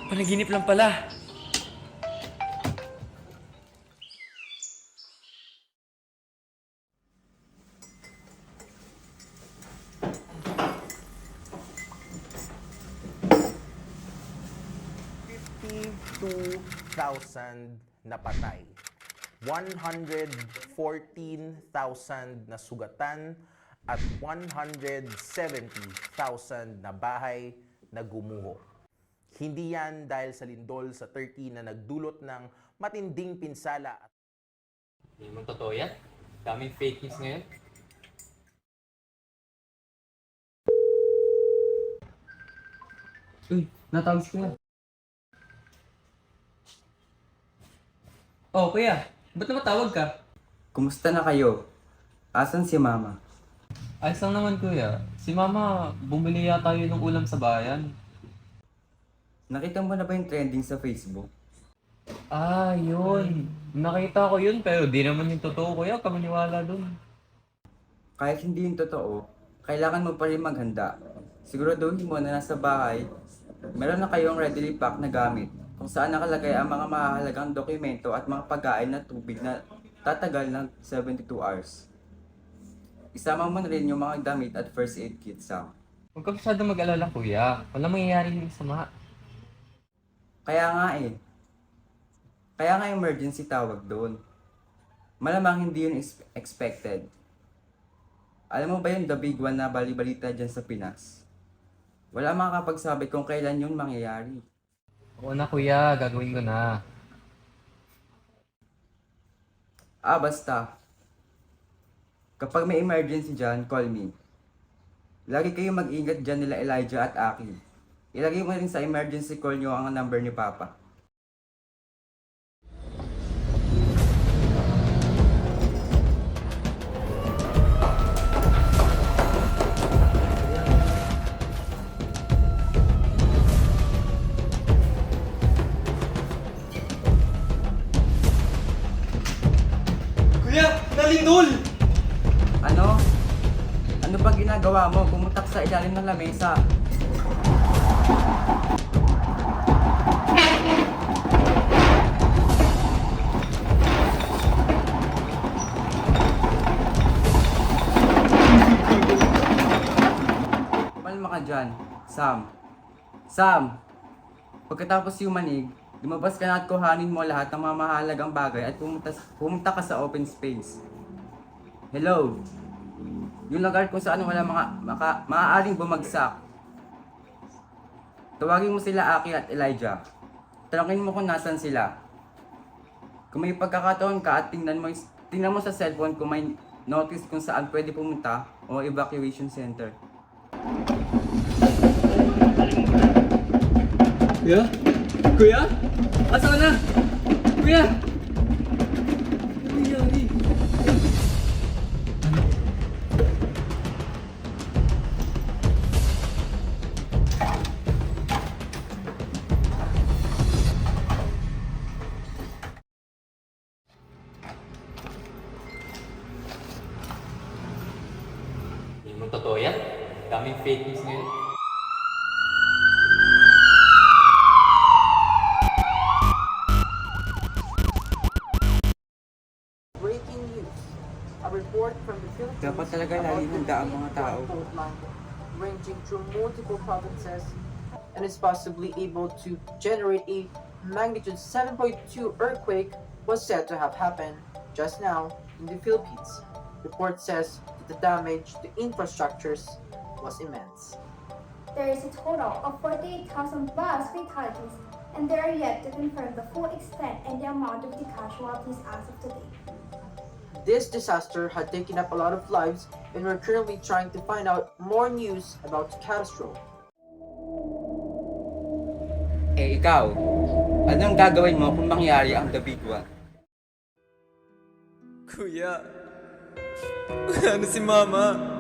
Panaginip lang pala. $52,000 na patay, 114,000 na sugatan, at 170,000 na bahay na gumuho. Hindi yan dahil sa lindol sa Turkey na nagdulot ng matinding pinsala. Hindi mo totoo yan? Daming fake news ngayon. Uy, natawag ko na. Oh, kuya. Ba't namatawag ka? Kumusta na kayo? Asan si Mama? Ayos lang naman, kuya. Si mama, bumili yata yun ng ulam sa bayan. Nakita mo na ba yung trending sa Facebook? Ah, yun. Nakita ko yun, pero di naman yung totoo, kuya. Kamaniwala dun. Kahit hindi yung totoo, kailangan mo pa rin maghanda. Siguraduhin mo na nasa bahay, meron na kayong readily packed na gamit kung saan nakalagay ang mga mahalagang dokumento at mga pagkain na tubig na tatagal ng 72 hours. Isama mo na rin yung mga damit at first aid kit, Sam. Huwag ka masyadong mag-alala, kuya. Walang mangyayari yung sama. Kaya nga eh. Kaya nga emergency tawag doon. Malamang hindi yun expected. Alam mo ba yung the big one na bali-balita dyan sa Pinas? Wala makakapagsabi kung kailan yun mangyayari. Oo na, kuya. Gagawin ko na. Basta. Kapag may emergency dyan, call me. Lagi kayong mag-ingat dyan nila Elijah at Aki. Ilagay mo rin sa emergency call nyo ang number ni Papa. Kuya! Nalindol! Ano? Ano ba ginagawa mo? Pumutak sa ilalim ng lamesa. Kumalma ka dyan, Sam. Sam! Pagkatapos yumanig, lumabas ka na at kuhanin mo lahat ng mga mahalagang bagay at pumunta ka sa open space. Hello? Yung lugar kung saan wala maaaring bumagsak. Tawagin mo sila Aki at Elijah. Tanungin mo kung nasan sila. Kung may pagkakataon ka at tingnan mo sa cellphone kung may notice kung saan pwede pumunta o evacuation center. Kuya? Kuya? Asa ka na? Kuya! Ano nangyari? Hindi mo totoo yan? Daming fake news ngayon. Breaking news. A report from the Philippines Dapat talaga about lalihanda ang mga the tao. fault line ranging through multiple provinces and is possibly able to generate a magnitude 7.2 earthquake was said to have happened just now in the Philippines. Report says that the damage to infrastructures was immense. There is a total of 48,000 plus fatalities, and they are yet to confirm the full extent and the amount of the casualties as of today. This disaster had taken up a lot of lives, and we're currently trying to find out more news about the catastrophe. Eh ikaw, anong gagawin mo kung mangyari ang the big one? Kuya! Ano si Mama?